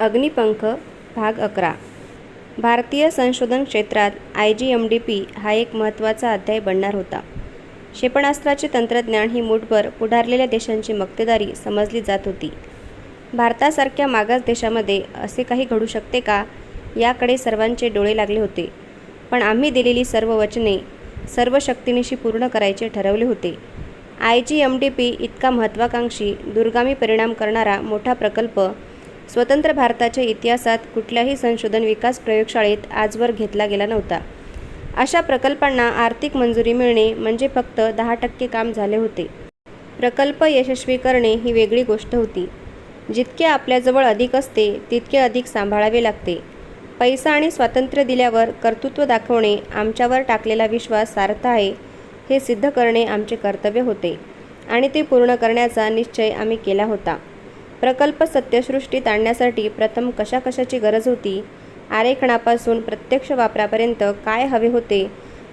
अग्निपंख भाग 11. भारतीय संशोधन क्षेत्रात IGMDP हा एक महत्त्वाचा अध्याय बनणार होता. क्षेपणास्त्राचे तंत्रज्ञान ही मूठभर पुढारलेल्या देशांची मक्तेदारी समजली जात होती. भारतासारख्या मागास देशामध्ये असे काही घडू शकते का, याकडे सर्वांचे डोळे लागले होते. पण आम्ही दिलेली सर्व वचने सर्व शक्तीनिशी पूर्ण करायचे ठरवले होते. IGMDP इतका महत्त्वाकांक्षी, दूरगामी परिणाम करणारा मोठा प्रकल्प स्वतंत्र भारताच्या इतिहासात कुठल्याही संशोधन विकास प्रयोगशाळेत आजवर घेतला गेला नव्हता. अशा प्रकल्पांना आर्थिक मंजुरी मिळणे म्हणजे फक्त 10% काम झाले होते. प्रकल्प यशस्वी करणे ही वेगळी गोष्ट होती. जितके आपल्याजवळ अधिक असते तितके अधिक सांभाळावे लागते. पैसा आणि स्वातंत्र्य दिल्यावर कर्तृत्व दाखवणे, आमच्यावर टाकलेला विश्वास सार्थ आहे हे सिद्ध करणे आमचे कर्तव्य होते आणि ते पूर्ण करण्याचा निश्चय आम्ही केला होता. प्रकल्प सत्यसृष्टीत आणण्यासाठी प्रथम कशाकशाची गरज होती, आरेखनापासून प्रत्यक्ष वापरापर्यंत काय हवे होते.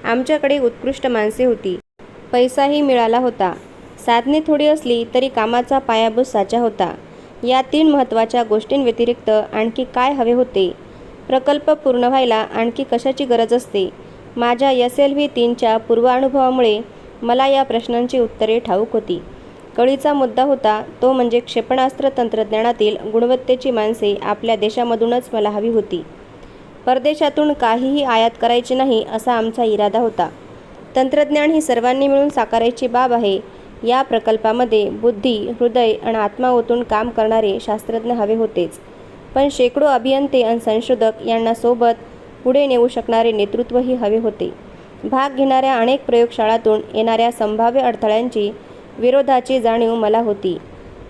आमच्याकडे उत्कृष्ट माणसे होती, पैसाही मिळाला होता, साधने थोडी असली तरी कामाचा पायाभूत साचा होता. या 3 महत्त्वाच्या गोष्टींव्यतिरिक्त आणखी काय हवे होते? प्रकल्प पूर्ण व्हायला आणखी कशाची गरज असते? माझ्या SLV-3च्या पूर्वानुभवामुळे मला या प्रश्नांची उत्तरे ठाऊक होती. कळीचा मुद्दा होता तो म्हणजे क्षेपणास्त्र तंत्रज्ञानातील गुणवत्तेची माणसे आपल्या देशामधूनच मला हवी होती. परदेशातून काहीही आयात करायची नाही असा आमचा इरादा होता. तंत्रज्ञान ही सर्वांनी मिळून साकारायची बाब आहे. या प्रकल्पामध्ये बुद्धी, हृदय आणि आत्मा ओतून काम करणारे शास्त्रज्ञ हवे होतेच, पण शेकडो अभियंते आणि संशोधक यांना सोबत पुढे नेऊ शकणारे नेतृत्वही हवे होते. भाग घेणाऱ्या अनेक प्रयोगशाळांतून येणाऱ्या संभाव्य अडथळ्यांची विरोधाची जाणीव मला होती.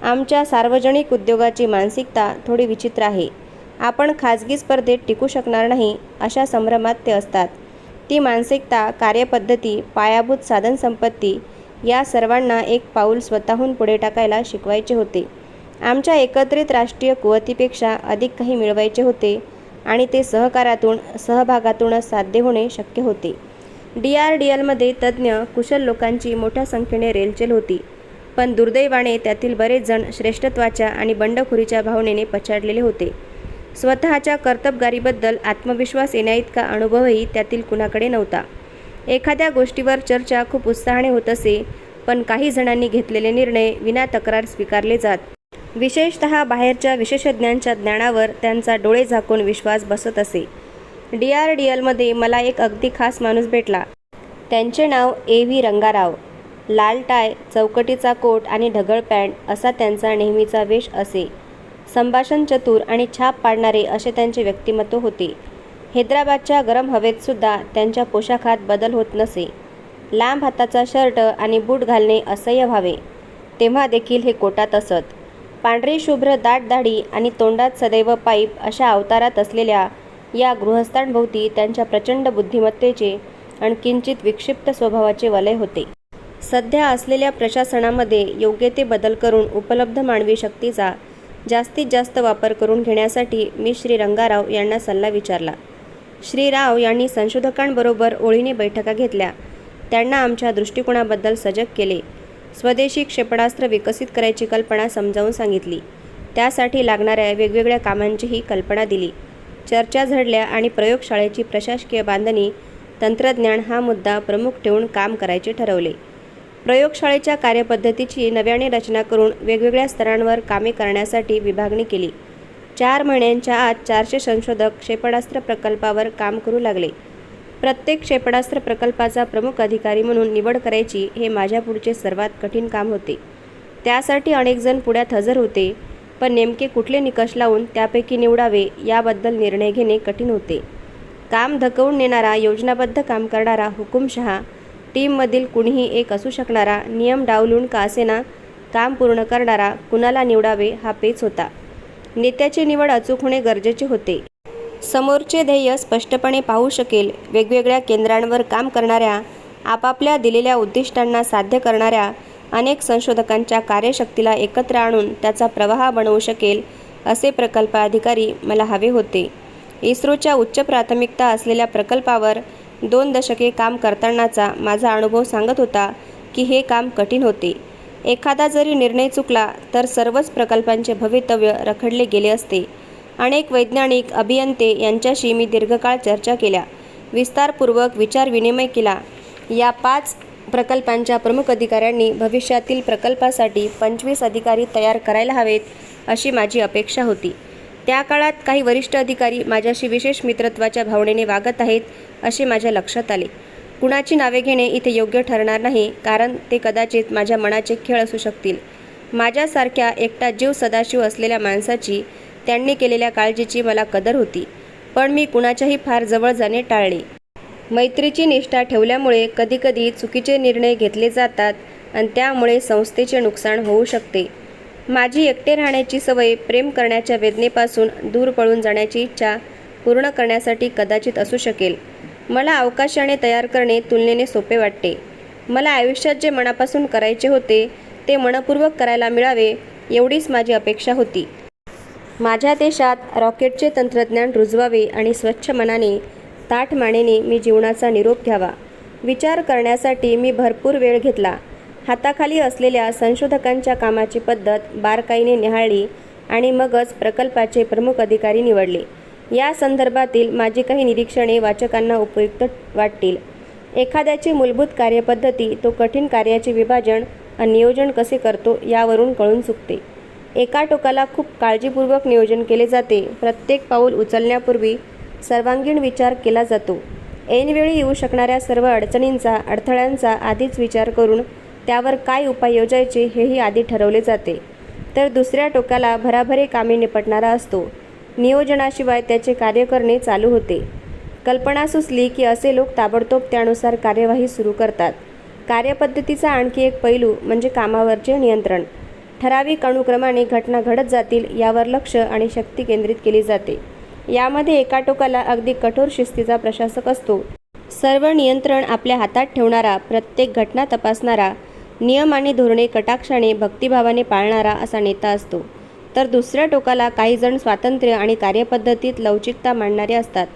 आमच्या सार्वजनिक उद्योगाची मानसिकता थोडी विचित्र आहे. आपण खाजगी स्पर्धेत टिकू शकणार नाही अशा संभ्रमात ते असतात. ती मानसिकता, कार्यपद्धती, पायाभूत साधनसंपत्ती या सर्वांना एक पाऊल स्वतःहून पुढे टाकायला शिकवायचे होते. आमच्या एकत्रित राष्ट्रीय कुवतीपेक्षा अधिक काही मिळवायचे होते आणि ते सहकारातून, सहभागातूनच साध्य होणे शक्य होते. DRDLमध्ये तज्ज्ञ, कुशल लोकांची मोठ्या संख्येने रेलचेल होती, पण दुर्दैवाने त्यातील बरेच जण श्रेष्ठत्वाच्या आणि बंडखोरीच्या भावनेने पछाडलेले होते. स्वतःच्या कर्तबगारीबद्दल आत्मविश्वास येण्याइतका अनुभवही त्यातील कुणाकडे नव्हता. एखाद्या गोष्टीवर चर्चा खूप उत्साहाने होत असे, पण काही जणांनी घेतलेले निर्णय विना तक्रार स्वीकारले जात. विशेषतः बाहेरच्या विशेषज्ञांच्या ज्ञानावर त्यांचा डोळे झाकून विश्वास बसत असे. DRDLमध्ये मला एक अगदी खास माणूस भेटला. त्यांचे नाव AV रंगाराव. लाल टाय, चौकटीचा कोट आणि ढगळ पॅन्ट असा त्यांचा नेहमीचा वेश असे. संभाषण चतुर आणि छाप पाडणारे असे त्यांचे व्यक्तिमत्व होते. हैदराबादच्या गरम हवेतसुद्धा त्यांच्या पोशाखात बदल होत नसे. लांब हाताचा शर्ट आणि बूट घालणे असह्य व्हावे तेव्हा देखील हे कोटात असत. पांढरी शुभ्र दाट दाढी आणि तोंडात सदैव पाईप अशा अवतारात असलेल्या या गृहस्थांभोवती त्यांच्या प्रचंड बुद्धिमत्तेचे आणि किंचित विक्षिप्त स्वभावाचे वलय होते. सध्या असलेल्या प्रशासनामध्ये योग्य ते बदल करून उपलब्ध मानवी शक्तीचा जास्तीत जास्त वापर करून घेण्यासाठी मी श्री रंगाराव यांना सल्ला विचारला. श्री राव यांनी संशोधकांबरोबर ओळीने बैठका घेतल्या. त्यांना आमच्या दृष्टिकोनाबद्दल सजग केले. स्वदेशी क्षेपणास्त्र विकसित करायची कल्पना समजावून सांगितली. त्यासाठी लागणाऱ्या वेगवेगळ्या कामांचीही कल्पना दिली. चर्चा झडल्या आणि प्रयोगशाळेची प्रशासकीय बांधणी, तंत्रज्ञान हा मुद्दा प्रमुख ठेवून काम करायचे ठरवले. प्रयोगशाळेच्या कार्यपद्धतीची नव्याने रचना करून वेगवेगळ्या स्तरांवर कामे करण्यासाठी विभागणी केली. 4 महिन्यांच्या आत 400 संशोधक क्षेपणास्त्र प्रकल्पावर काम करू लागले. प्रत्येक क्षेपणास्त्र प्रकल्पाचा प्रमुख अधिकारी म्हणून निवड करायची हे माझ्या पुढचे सर्वात कठीण काम होते. त्यासाठी अनेक जण पुढ्यात हजर होते, पण नेमके कुठले निकष लावून त्यापैकी निवडावे याबद्दल निर्णय घेणे कठीण होते. काम धकवून नेणारा, योजनाबद्ध काम करणारा, हुकुमशहा, टीममधील कुणीही एक असू शकणारा, नियम डावलून का असेना काम पूर्ण करणारा, कुणाला निवडावे हा पेच होता. नेत्याची निवड अचूक होणे गरजेचे होते. समोरचे ध्येय स्पष्टपणे पाहू शकेल. वेगवेगळ्या केंद्रांवर काम करणाऱ्या, आपापल्या दिलेल्या उद्दिष्टांना साध्य करणाऱ्या अनेक संशोधकांच्या कार्यशक्तीला एकत्र आणून त्याचा प्रवाह बनवू शकेल असे प्रकल्प अधिकारी मला हवे होते. इस्रोच्या उच्च प्राथमिकता असलेल्या प्रकल्पावर 2 दशके काम करतानाचा माझा अनुभव सांगत होता की हे काम कठीण होते. एखादा जरी निर्णय चुकला तर सर्वच प्रकल्पांचे भवितव्य रखडले गेले असते. अनेक वैज्ञानिक, अभियंते यांच्याशी मी दीर्घकाळ चर्चा केल्या, विस्तारपूर्वक विचारविनिमय केला. या 5 प्रकल्पांच्या प्रमुख अधिकाऱ्यांनी भविष्यातील प्रकल्पासाठी 25 अधिकारी तयार करायला हवेत, अशी माझी अपेक्षा होती. त्या काळात काही वरिष्ठ अधिकारी माझ्याशी विशेष मित्रत्वाच्या भावनेने वागत आहेत, असे माझ्या लक्षात आले. कुणाची नावे घेणे इथे योग्य ठरणार नाही, कारण ते कदाचित माझ्या मनाचे खेळ असू शकतील. माझ्यासारख्या एकटा जीव सदाशिव असलेल्या माणसाची त्यांनी केलेल्या काळजीची मला कदर होती, पण मी कुणाच्याही फार जवळ जाणे टाळले. मैत्रीची निष्ठा ठेवल्यामुळे कधीकधी चुकीचे निर्णय घेतले जातात आणि त्यामुळे संस्थेचे नुकसान होऊ शकते. माझी एकटे राहण्याची सवय प्रेम करण्याच्या वेदनेपासून दूर पळून जाण्याची इच्छा पूर्ण करण्यासाठी कदाचित असू शकेल. मला अवकाशाने तयार करणे तुलनेने सोपे वाटते. मला आयुष्यात जे मनापासून करायचे होते ते मनपूर्वक करायला मिळावे, एवढीच माझी अपेक्षा होती. माझ्या देशात रॉकेटचे तंत्रज्ञान रुजवावे आणि स्वच्छ मनाने, ताठ मानेने मी जीवनाचा निरोप घ्यावा. विचार करण्यासाठी मी भरपूर वेळ घेतला. हाताखाली असलेल्या संशोधकांच्या कामाची पद्धत बारकाईने निहाळली आणि मगच प्रकल्पाचे प्रमुख अधिकारी निवडले. या संदर्भातील माझी काही निरीक्षणे वाचकांना उपयुक्त वाटतील. एखाद्याची मूलभूत कार्यपद्धती तो कठीण कार्याचे विभाजन आणि नियोजन कसे करतो यावरून कळून चुकते. एका टोकाला खूप काळजीपूर्वक नियोजन केले जाते. प्रत्येक पाऊल उचलण्यापूर्वी सर्वांगीण विचार केला जातो. ऐनवेळी येऊ शकणाऱ्या सर्व अडचणींचा, अडथळ्यांचा आधीच विचार करून त्यावर काय उपाय योजायचे हेही आधी ठरवले जाते. तर दुसऱ्या टोकाला भराभरे कामे निपटणारा असतो. नियोजनाशिवाय त्याचे कार्य करणे चालू होते. कल्पना सुचली की असे लोक ताबडतोब त्यानुसार कार्यवाही सुरू करतात. कार्यपद्धतीचा आणखी एक पैलू म्हणजे कामावरचे नियंत्रण. ठराविक अनुक्रमाने घटना घडत जातील यावर लक्ष आणि शक्ती केंद्रित केली जाते. यामध्ये एका टोकाला अगदी कठोर शिस्तीचा प्रशासक असतो. सर्व नियंत्रण आपल्या हातात ठेवणारा, प्रत्येक घटना तपासणारा, नियम आणि धोरणे कटाक्षाने, भक्तिभावाने पाळणारा असा नेता असतो. तर दुसऱ्या टोकाला काही जण स्वातंत्र्य आणि कार्यपद्धतीत लवचिकता मांडणारे असतात.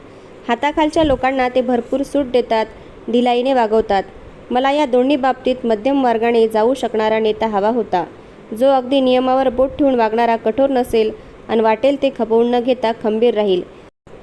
हाताखालच्या लोकांना ते भरपूर सूट देतात, ढिलाईने वागवतात. मला या दोन्ही बाबतीत मध्यम मार्गाने जाऊ शकणारा नेता हवा होता, जो अगदी नियमावर बोट ठेवून वागणारा कठोर नसेल आणि वाटेल ते खपवून न घेता खंबीर राहील.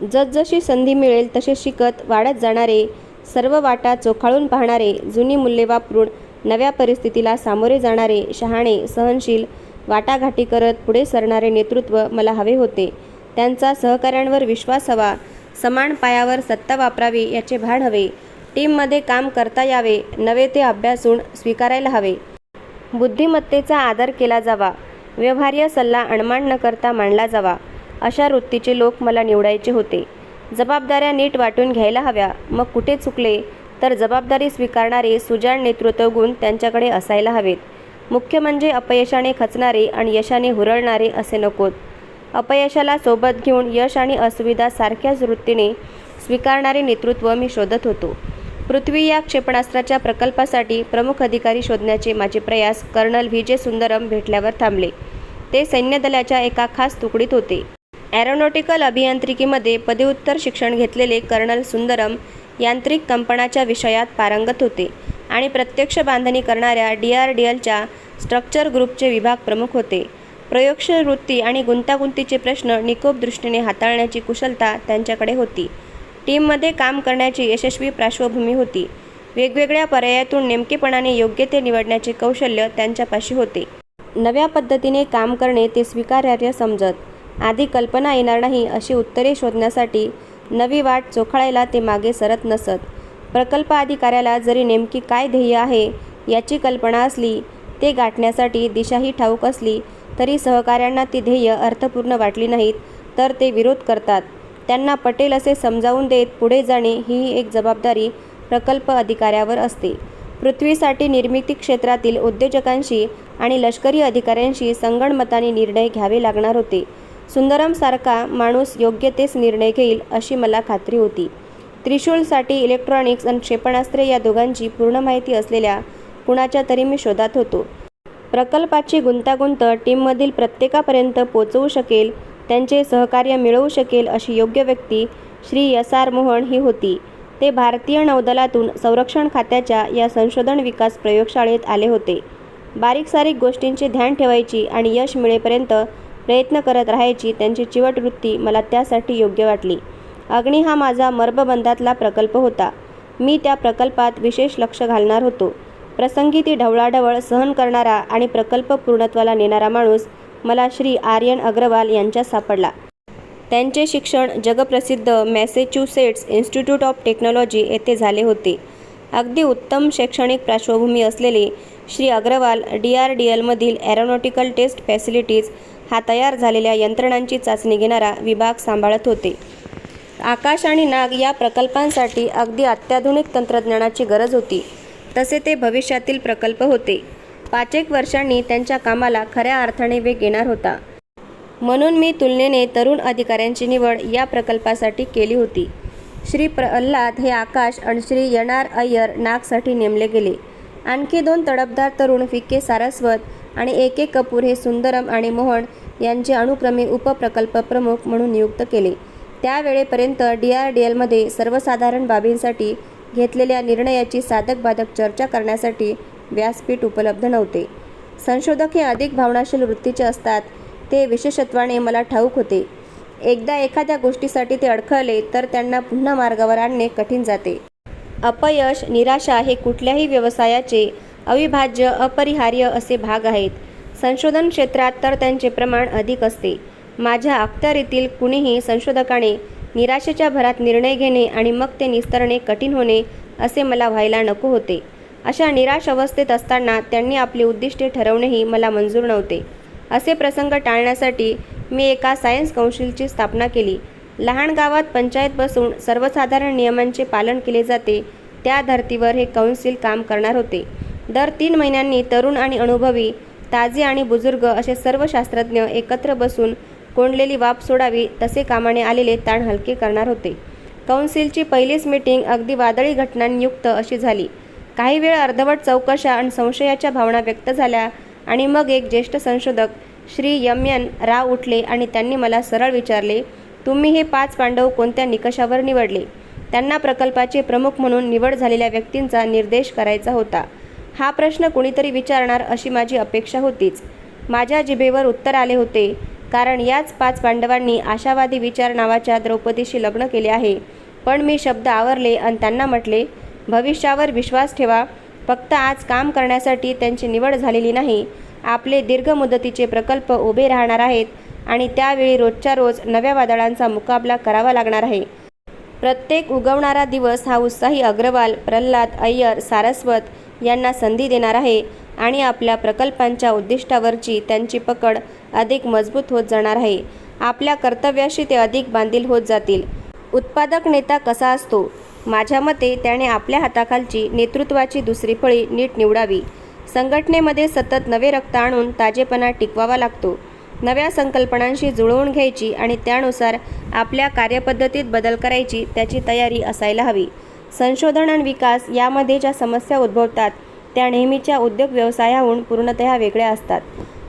जसजशी संधी मिळेल तसे शिकत वाढत जाणारे, सर्व वाटा चोखाळून पाहणारे, जुनी मूल्ये वापरून नव्या परिस्थितीला सामोरे जाणारे, शहाणे, सहनशील, वाटाघाटी करत पुढे सरणारे नेतृत्व मला हवे होते. त्यांचा सहकाऱ्यांवर विश्वास हवा, समान पायावर सत्ता वापरावी याचे भान हवे, टीममध्ये काम करता यावे, नवे ते अभ्यासून स्वीकारायला हवे, बुद्धिमत्तेचा आदर केला जावा, व्यवहार्य सल्ला अणमान न करता मांडला जावा, अशा वृत्तीचे लोक मला निवडायचे होते. जबाबदाऱ्या नीट वाटून घ्यायला हव्या. मग कुठे चुकले तर जबाबदारी स्वीकारणारे सुजाण नेतृत्व गुण त्यांच्याकडे असायला हवेत. मुख्य म्हणजे अपयशाने खचणारे आणि यशाने हुरळणारे असे नकोत. अपयशाला सोबत घेऊन यश आणि असुविधा सारख्याच वृत्तीने स्वीकारणारे नेतृत्व मी शोधत होतो. पृथ्वी या क्षेपणास्त्राच्या प्रकल्पासाठी प्रमुख अधिकारी शोधण्याचे माझे प्रयास कर्नल व्ही. सुंदरम भेटल्यावर थांबले. ते सैन्यदलाच्या एका खास तुकडीत होते. एरोनॉटिकल अभियांत्रिकीमध्ये पदव्युत्तर शिक्षण घेतलेले कर्नल सुंदरम यांत्रिक कंपनाच्या विषयात पारंगत होते आणि प्रत्यक्ष बांधणी करणाऱ्या DRDLच्या स्ट्रक्चर ग्रुपचे विभाग प्रमुख होते. प्रयोगशील वृत्ती आणि गुंतागुंतीचे प्रश्न निकोप दृष्टीने हाताळण्याची कुशलता त्यांच्याकडे होती. टीममध्ये काम करण्याची यशस्वी पार्श्वभूमी होती. वेगवेगळ्या पर्यायातून नेमकेपणाने योग्य ते निवडण्याचे कौशल्य त्यांच्यापाशी होते. नव्या पद्धतीने काम करणे ते स्वीकार्य समजत. आधी कल्पना येणार नाही अशी उत्तरे शोधण्यासाठी नवी वाट चोखाळायला ते मागे सरत नसत. प्रकल्प अधिकाऱ्याला जरी नेमकी काय ध्येय आहे याची कल्पना असली, ते गाठण्यासाठी दिशाही ठाऊक असली, तरी सहकाऱ्यांना ती ध्येय अर्थपूर्ण वाटली नाहीत तर ते विरोध करतात. त्यांना पटेल असे समजावून देत पुढे जाणे ही एक जबाबदारी प्रकल्प अधिकाऱ्यावर असते. पृथ्वीसाठी निर्मिती क्षेत्रातील उद्योजकांशी आणि लष्करी अधिकाऱ्यांशी संगनमताने निर्णय घ्यावे लागणार होते. सुंदरमसारखा माणूस योग्य तेच निर्णय घेईल अशी मला खात्री होती. त्रिशूलसाठी इलेक्ट्रॉनिक्स आणि क्षेपणास्त्रे या दोघांची पूर्ण माहिती असलेल्या कुणाच्या तरी मी शोधात होतो. प्रकल्पाची गुंतागुंत टीममधील प्रत्येकापर्यंत पोचवू शकेल, त्यांचे सहकार्य मिळवू शकेल अशी योग्य व्यक्ती श्री S.R. मोहन ही होती. ते भारतीय नौदलातून संरक्षण खात्याच्या या संशोधन विकास प्रयोगशाळेत आले होते. बारीक सारीक गोष्टींचे ध्यान ठेवायची आणि यश मिळेपर्यंत प्रयत्न करत राहायची त्यांची चिवट वृत्ती मला त्यासाठी योग्य वाटली. अग्नी हा माझा मर्मबंधातला प्रकल्प होता. मी त्या प्रकल्पात विशेष लक्ष घालणार होतो. प्रसंगी ती ढवळाढवळ सहन करणारा आणि प्रकल्प पूर्णत्वाला नेणारा माणूस मला श्री आर्यन अग्रवाल यांच्यात सापडला. त्यांचे शिक्षण जगप्रसिद्ध मॅसेच्युसेट्स इन्स्टिट्यूट ऑफ टेक्नॉलॉजी येथे झाले होते. अगदी उत्तम शैक्षणिक पार्श्वभूमी असलेले श्री अग्रवाल DRDLमधील एरोनॉटिकल टेस्ट फॅसिलिटीज हा तयार झालेल्या यंत्रणांची चाचणी घेणारा विभाग सांभाळत होते. आकाश आणि नाग या प्रकल्पांसाठी अगदी अत्याधुनिक तंत्रज्ञानाची गरज होती. तसे ते भविष्यातील प्रकल्प होते. 5 एक वर्षांनी त्यांच्या कामाला खऱ्या अर्थाने वेग येणार होता. म्हणून मी तुलनेने तरुण अधिकाऱ्यांची निवड या प्रकल्पासाठी केली होती. श्री प्रल्हाद हे आकाश आणि श्री NR अय्यर नागसाठी नेमले गेले. आणखी 2 तडफदार तरुण VK सारस्वत आणि AK कपूर हे सुंदरम आणि मोहन यांचे अनुक्रमे उपप्रकल्प प्रमुख म्हणून नियुक्त केले. त्यावेळेपर्यंत DRDLमध्ये सर्वसाधारण बाबींसाठी घेतलेल्या निर्णयाची साधक-बाधक चर्चा करण्यासाठी व्यासपीठ उपलब्ध नव्हते. संशोधक हे अधिक भावनाशील वृत्तीचे असतात ते विशेषत्वाने मला ठाऊक होते. एकदा एखाद्या गोष्टीसाठी ते अडखळले तर त्यांना पुन्हा मार्गावर आणणे कठीण जाते. अपयश, निराशा हे कुठल्याही व्यवसायाचे अविभाज्य अपरिहार्य असे भाग आहेत. संशोधन क्षेत्रात तर त्यांचे प्रमाण अधिक असते. माझ्या अखत्यारीतील कुणीही संशोधकाने निराशेच्या भरात निर्णय घेणे आणि मग ते निस्तरणे कठीण होणे असे मला व्हायला नको होते. अशा निराश अवस्थेत असताना त्यांनी आपली उद्दिष्टे ठरवणेही मला मंजूर नव्हते. असे प्रसंग टाळण्यासाठी मी एका सायन्स काउन्सिलची स्थापना केली. लहान गावात पंचायत बसून सर्वसाधारण नियमांचे पालन केले जाते त्या धर्तीवर हे काउन्सिल काम करणार होते. दर 3 महिन्यांनी तरुण आणि अनुभवी, ताजे आणि बुजुर्ग असे सर्व शास्त्रज्ञ एकत्र बसून कोंडलेली वाफ सोडावी तसे कामाने आलेले ताण हलके करणार होते. काउन्सिलची पहिलीच मीटिंग अगदी वादळी घटनांनी युक्त अशी झाली. काही वेळ अर्धवट चौकशा आणि संशयाच्या भावना व्यक्त झाल्या आणि मग एक ज्येष्ठ संशोधक श्री MN राव उठले आणि त्यांनी मला सरळ विचारले, तुम्ही हे 5 पांडव कोणत्या निकषावर निवडले? त्यांना प्रकल्पाचे प्रमुख म्हणून निवड झालेल्या व्यक्तींचा निर्देश करायचा होता. हा प्रश्न कुणीतरी विचारणार अशी माझी अपेक्षा होतीच. माझ्या जिभेवर उत्तर आले होते, कारण याच 5 पांडवांनी आशावादी विचार नावाच्या द्रौपदीशी लग्न केले आहे. पण मी शब्द आवरले आणि त्यांना म्हटले, भविष्यावर विश्वास ठेवा. फक्त आज काम करण्यासाठी त्यांची निवड झालेली नाही. आपले दीर्घ मुदतीचे प्रकल्प उभे राहणार आहेत आणि त्यावेळी रोजच्या रोज नव्या वादळांचा मुकाबला करावा लागणार आहे. प्रत्येक उगवणारा दिवस हा उत्साही अग्रवाल, प्रल्हाद, अय्यर, सारस्वत यांना संधी देणार आहे आणि आपल्या प्रकल्पांच्या उद्दिष्टावरची त्यांची पकड अधिक मजबूत होत जाणार आहे. आपल्या कर्तव्याशी ते अधिक बांधील होत जातील. उत्पादक नेता कसा असतो? माझ्या मते त्याने आपल्या हाताखालची नेतृत्वाची दुसरी फळी नीट निवडावी. संघटनेमध्ये सतत नवे रक्त आणून ताजेपणा टिकवावा लागतो. नव्या संकल्पनांशी जुळवून घ्यायची आणि त्यानुसार आपल्या कार्यपद्धतीत बदल करायची त्याची तयारी असायला हवी. संशोधन आणि विकास यामध्ये ज्या समस्या उद्भवतात त्या नेहमीच्या उद्योग व्यवसायाहून पूर्णतः वेगळ्या असतात.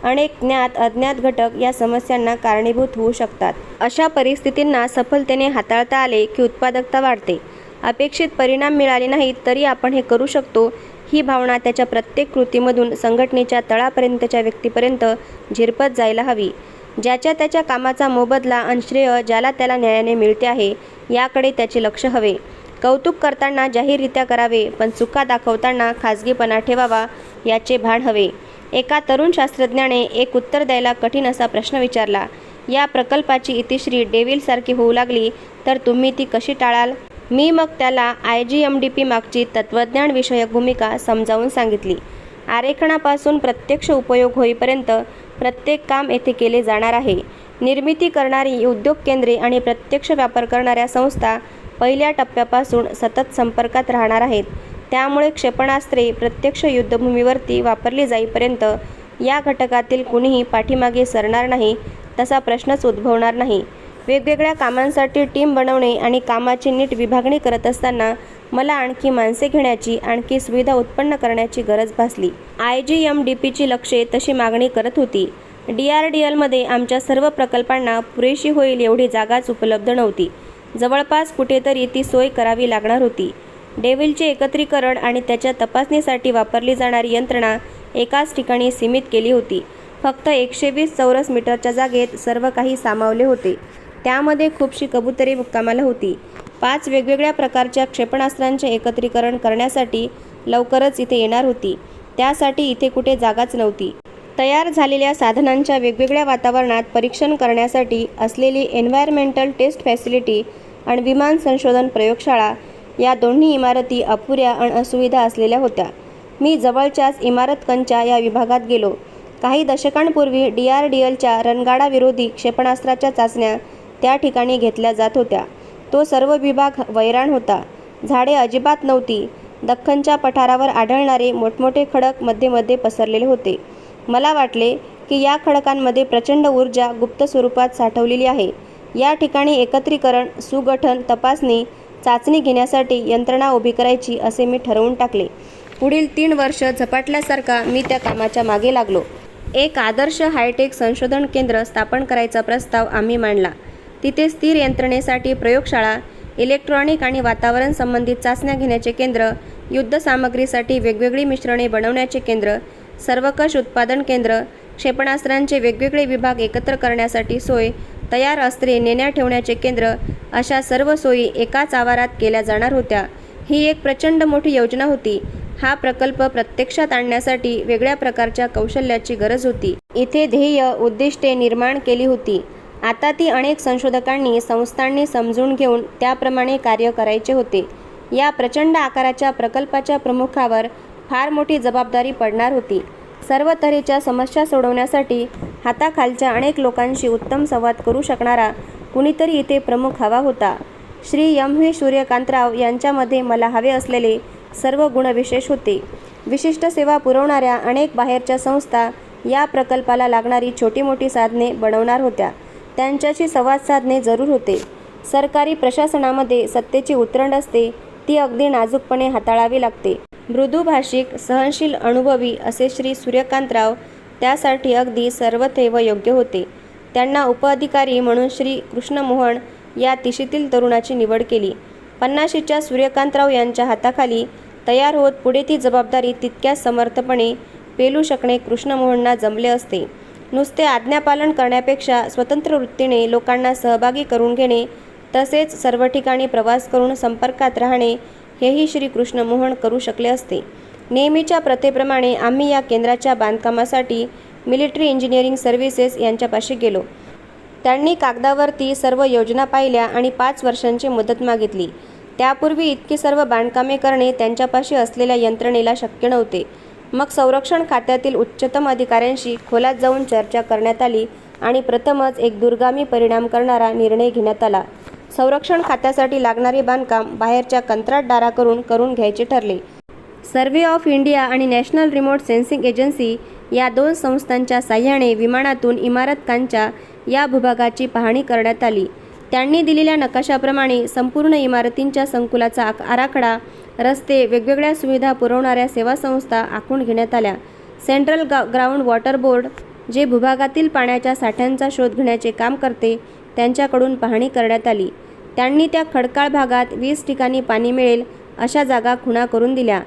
अनेक ज्ञात अज्ञात घटक या समस्यांना कारणीभूत होऊ शकतात. अशा परिस्थितींना सफलतेने हाताळता आले की उत्पादकता वाढते. अपेक्षित परिणाम मिळाले नाहीत तरी आपण हे करू शकतो ही भावना त्याच्या प्रत्येक कृतीमधून संघटनेच्या तळापर्यंतच्या व्यक्तीपर्यंत झिरपत जायला हवी. ज्याच्या त्याच्या कामाचा मोबदला आणि श्रेय ज्याला त्याला न्यायाने मिळते आहे याकडे त्याचे लक्ष हवे. कौतुक करताना जाहीररित्या करावे, पण चुका दाखवताना खाजगीपणा ठेवावा याचे भान हवे. एका तरुण शास्त्रज्ञाने एक उत्तर द्यायला कठीण असा प्रश्न विचारला, या प्रकल्पाची इतिश्री डेव्हिलसारखी होऊ लागली तर तुम्ही ती कशी टाळाल? मी मग त्याला IGMDP मागची तत्त्वज्ञानविषयक भूमिका समजावून सांगितली. आरेखनापासून प्रत्यक्ष उपयोग होईपर्यंत प्रत्येक काम येथे केले जाणार आहे. निर्मिती करणारी उद्योग केंद्रे आणि प्रत्यक्ष व्यापार करणाऱ्या संस्था पहिल्या टप्प्यापासून सतत संपर्कात राहणार आहेत. त्यामुळे क्षेपणास्त्रे प्रत्यक्ष युद्धभूमीवरती वापरली जाईपर्यंत या घटकातील कुणीही पाठीमागे सरणार नाही, तसा प्रश्नच उद्भवणार नाही. वेगवेगळ्या कामांसाठी टीम बनवणे आणि कामाची नीट विभागणी करत असताना मला आणखी माणसे घेण्याची, आणखी सुविधा उत्पन्न करण्याची गरज भासली. IGMDPची लक्ष्ये तशी मागणी करत होती. DRDLमध्ये आमच्या सर्व प्रकल्पांना पुरेशी होईल एवढी जागाच उपलब्ध नव्हती. जवळपास कुठेतरी ती सोय करावी लागणार होती. डेव्हिलचे एकत्रीकरण आणि त्याच्या तपासणीसाठी वापरली जाणारी यंत्रणा एकाच ठिकाणी सीमित केली होती. फक्त 120 चौरस मीटरच्या जागेत सर्व काही सामावले होते. त्यामध्ये खूपशी कबुतरे मुक्कामाला होती. 5 वेगवेगळ्या प्रकारच्या क्षेपणास्त्रांचे एकत्रीकरण करण्यासाठी लवकरच इथे येणार होती. त्यासाठी इथे कुठे जागाच नव्हती. तयार झालेल्या साधनांच्या वेगवेगळ्या वातावरणात परीक्षण करण्यासाठी असलेली एन्व्हायरमेंटल टेस्ट फॅसिलिटी आणि विमान संशोधन प्रयोगशाळा या दोन्ही इमारती अपुऱ्या आणि असुविधा असलेल्या होत्या. मी जवळच्याच इमारतकंच्या या विभागात गेलो. काही दशकांपूर्वी DRDLच्या रणगाडाविरोधी क्षेपणास्त्राच्या चाचण्या त्या ठिकाणी घेतल्या जात होत्या. तो सर्व विभाग वैराण होता. झाडे अजिबात नव्हती. दख्खनच्या पठारावर आढळणारे मोठमोठे खडक मध्ये पसरलेले होते. मला वाटले की या खडकांमध्ये प्रचंड ऊर्जा गुप्त स्वरूपात साठवलेली आहे. या ठिकाणी एकत्रीकरण, सुगठन, तपासणी, चाचणी घेण्यासाठी यंत्रणा उभी करायची असे मी ठरवून टाकले. पुढील 3 वर्ष झपाटल्यासारखा मी त्या कामाच्या मागे लागलो. एक आदर्श हायटेक संशोधन केंद्र स्थापन करायचा प्रस्ताव आम्ही मांडला. तिथे स्थिर यंत्रणेसाठी प्रयोगशाळा, इलेक्ट्रॉनिक आणि वातावरण संबंधित चाचण्या घेण्याचे केंद्र, युद्धसामग्रीसाठी वेगवेगळी मिश्रणे बनवण्याचे केंद्र, सर्वकष उत्पादन केंद्र, क्षेपणास्त्रांचे वेगवेगळे विभाग एकत्र करण्यासाठी सोय, तयार अस्त्रे नेण्या ठेवण्याचे केंद्र अशा सर्व सोयी एकाच आवारात केल्या जाणार होत्या. ही एक प्रचंड मोठी योजना होती. हा प्रकल्प प्रत्यक्षात आणण्यासाठी वेगळ्या प्रकारच्या कौशल्याची गरज होती. इथे ध्येय, उद्दिष्टे निर्माण केली होती. आता ती अनेक संशोधकांनी, संस्थांनी समजून घेऊन त्याप्रमाणे कार्य करायचे होते. या प्रचंड आकाराच्या प्रकल्पाच्या प्रमुखावर फार मोठी जबाबदारी पडणार होती. सर्व तऱ्हेच्या समस्या सोडवण्यासाठी हाताखालच्या अनेक लोकांशी उत्तम संवाद करू शकणारा कुणीतरी इथे प्रमुख हवा होता. श्री M.V. सूर्यकांतराव यांच्यामध्ये मला हवे असलेले सर्व गुणविशेष होते. विशिष्ट सेवा पुरवणाऱ्या अनेक बाहेरच्या संस्था या प्रकल्पाला लागणारी छोटी मोठी साधने बनवणार होत्या. त्यांच्याशी संवाद साधणे जरूर होते. सरकारी प्रशासनामध्ये सत्तेची उतरंड असते. ती अगदी नाजूकपणे हाताळावी लागते. मृदुभाषिक, सहनशील, अनुभवी असे श्री सूर्यकांतराव त्यासाठी अगदी सर्वथैव योग्य होते. त्यांना उपअधिकारी म्हणून श्री कृष्णमोहन या तिशीतील तरुणाची निवड केली. 50च्या सूर्यकांतराव यांच्या हाताखाली तयार होत पुढे ती जबाबदारी तितक्याच समर्थपणे पेलू शकणे कृष्णमोहनना जमले असते. नुसते आज्ञापालन करण्यापेक्षा स्वतंत्र वृत्तीने लोकांना सहभागी करून घेणे, तसेच सर्व ठिकाणी प्रवास करून संपर्कात राहणे हेही श्री कृष्णमोहन करू शकले असते. नेहमीच्या प्रथेप्रमाणे आम्ही या केंद्राच्या बांधकामासाठी मिलिटरी इंजिनिअरिंग सर्व्हिसेस यांच्यापाशी गेलो. त्यांनी कागदावरती सर्व योजना पाहिल्या आणि 5 वर्षांची मुदत मागितली. त्यापूर्वी इतकी सर्व बांधकामे करणे त्यांच्यापाशी असलेल्या यंत्रणेला शक्य नव्हते. मग संरक्षण खात्यातील उच्चतम अधिकाऱ्यांशी खोलात जाऊन चर्चा करण्यात आली आणि प्रथमच एक दूरगामी परिणाम करणारा निर्णय घेण्यात आला. संरक्षण खात्यासाठी लागणारे बांधकाम बाहेरच्या कंत्राटदाराकडून करून घ्यायचे ठरले. सर्व्हे ऑफ इंडिया आणि नॅशनल रिमोट सेन्सिंग एजन्सी या 2 संस्थांच्या साह्याने विमानातून इमारतकांच्या या भूभागाची पाहणी करण्यात आली. त्यांनी दिलेल्या नकाशाप्रमाणे संपूर्ण इमारतींच्या संकुलाचा आराखडा, रस्ते, वेगवेगळ्या सुविधा पुरवणाऱ्या सेवा संस्था आखून घेण्यात आल्या. सेंट्रल ग्राउंड वॉटर बोर्ड, जे भूभागातील पाण्याच्या साठ्यांचा शोध घेण्याचे काम करते, त्यांच्याकडून पाहणी करण्यात आली. त्यांनी त्या खडकाळ भागात 20 ठिकाणी पाणी मिळेल अशा जागा खुणा करून दिल्या.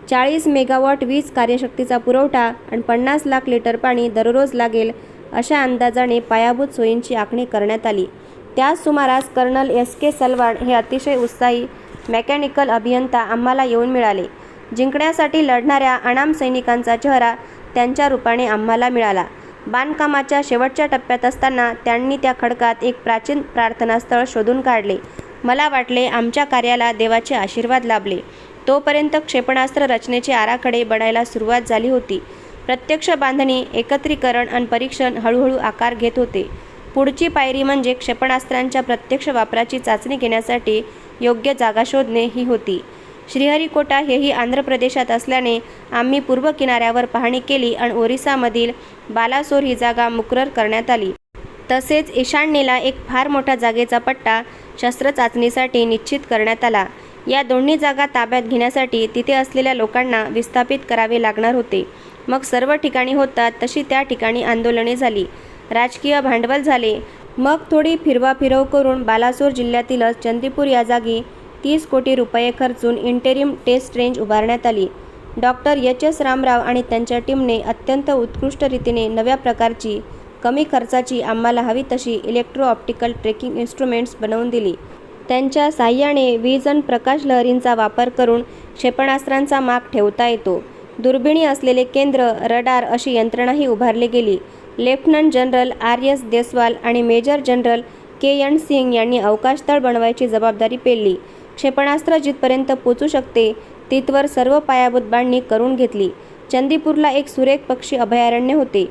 40 मेगावॉट वीज कार्यशक्तीचा पुरवठा आणि 50 लाख लिटर पाणी दररोज लागेल अशा अंदाजाने पायाभूत सोयींची आखणी करण्यात आली. त्याच सुमारास कर्नल S.K. सलवान हे अतिशय उत्साही मेकॅनिकल अभियंता आम्हाला येऊन मिळाले. जिंकण्यासाठी लढणाऱ्या अनाम सैनिकांचा चेहरा त्यांच्या रूपाने आम्हाला मिळाला. बांधकामाच्या शेवटच्या टप्प्यात असताना त्यांनी त्या खडकात एक प्राचीन प्रार्थनास्थळ शोधून काढले. मला वाटले आमच्या कार्याला देवाचे आशीर्वाद लाभले. तोपर्यंत क्षेपणास्त्र रचनेचे आराखडे बनायला सुरुवात झाली होती. प्रत्यक्ष बांधणी, एकत्रीकरण आणि परीक्षण हळूहळू आकार घेत होते. पुढची पायरी म्हणजे क्षेपणास्त्रांच्या प्रत्यक्ष वापराची चाचणी घेण्यासाठी योग्य जागा शोधणे ही होती. श्रीहरिकोटा हेही आंध्र प्रदेशात असल्याने आम्ही पूर्व किनाऱ्यावर पाहणी केली आणि ओरिसामधील बालासोर ही जागा मुकरर करण्यात आली. तसेच ईशान्येला एक फार मोठा जागेचा पट्टा शस्त्रचाचणीसाठी निश्चित करण्यात आला. या दोन्ही जागा ताब्यात घेण्यासाठी तिथे असलेल्या लोकांना विस्थापित करावे लागणार होते. मग सर्व ठिकाणी होतात तशी त्या ठिकाणी आंदोलने झाली, राजकीय भांडवल झाले. मग थोडी फिरवाफिरव करून बालासोर जिल्ह्यातीलच चंदीपूर या जागी 30 कोटी रुपये खर्चून इंटेरिम टेस्ट रेंज उभारण्यात आली. Doctor HS. रामराव आणि त्यांच्या टीमने अत्यंत उत्कृष्ट रीतीने नव्या प्रकारची, कमी खर्चाची, आम्हाला हवी तशी इलेक्ट्रो ऑप्टिकल ट्रेकिंग इन्स्ट्रुमेंट्स बनवून दिली. त्यांच्या साहाय्याने विजन प्रकाश लहरींचा वापर करून क्षेपणास्त्रांचा माग ठेवता येतो. दुर्बिणी असलेले केंद्र, रडार अशी यंत्रणाही उभारली गेली. Lieutenant general RS. देसवाल आणि मेजर जनरल के.एन. सिंग यांनी अवकाशतळ बनवायची जबाबदारी पेलली. क्षेपणास्त्र जिथपर्यंत पोचू शकते तिथवर सर्व पायाभूत बांधणी करून घेतली. चंदीपूरला एक सुरेख पक्षी अभयारण्य होते.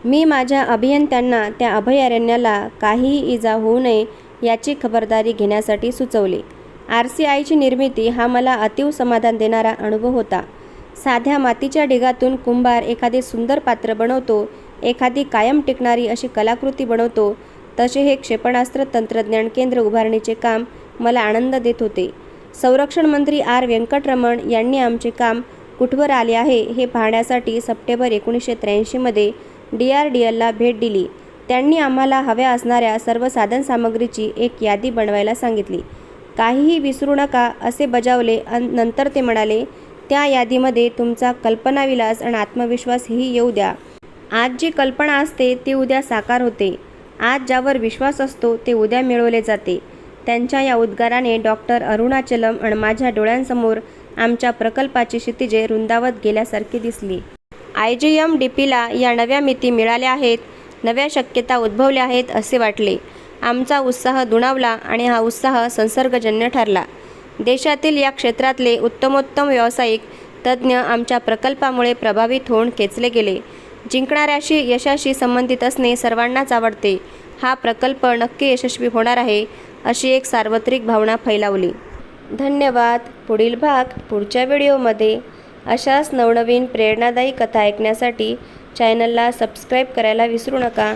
मी माझ्या अभियंत्यांना त्या अभयारण्याला काहीही इजा होऊ नये याची खबरदारी घेण्यासाठी सुचवले. RCIची निर्मिती हा मला अतीव समाधान देणारा अनुभव होता. साध्या मातीच्या ढिगातून कुंभार एखादे सुंदर पात्र बनवतो, एखादी कायम टिकणारी अशी कलाकृती बनवतो, तसे हे क्षेपणास्त्र तंत्रज्ञान केंद्र उभारणीचे काम मला आनंद देत होते. संरक्षण मंत्री आर. व्यंकटरमण यांनी आमचे काम कुठवर आले आहे हे पाहण्यासाठी सप्टेंबर 1983 मध्ये DRDLला भेट दिली. त्यांनी आम्हाला हव्या असणाऱ्या सर्व साधनसामग्रीची एक यादी बनवायला सांगितली. काहीही विसरू नका असे बजावले. नंतर ते म्हणाले, त्या यादीमध्ये तुमचा कल्पनाविलास आणि आत्मविश्वास ही येऊ द्या. आज जी कल्पना असते ती उद्या साकार होते. आज ज्यावर विश्वास असतो ते उद्या मिळवले जाते. त्यांच्या या उद्गाराने डॉक्टर अरुणाचलम आणि माझ्या डोळ्यांसमोर आमच्या प्रकल्पाची क्षितिजे रुंदावत गेल्यासारखी दिसली. IGMDPला या नव्या मिती मिळाल्या आहेत, नव्या शक्यता उद्भवल्या आहेत असे वाटले. आमचा उत्साह दुणावला आणि हा उत्साह संसर्गजन्य ठरला. देशातील या क्षेत्रातले उत्तमोत्तम व्यावसायिक तज्ज्ञ आमच्या प्रकल्पामुळे प्रभावित होऊन खेचले गेले. जिंकणाऱ्याशी, यशाशी संबंधित असणे सर्वांनाच आवडते. हा प्रकल्प नक्की यशस्वी होणार आहे अशी एक सार्वत्रिक भावना फैलावली. धन्यवाद. पुढील भाग पुढच्या व्हिडिओमध्ये. अशाच नवनवीन प्रेरणादायी कथा ऐकण्यासाठी चॅनलला सबस्क्राईब करायला विसरू नका.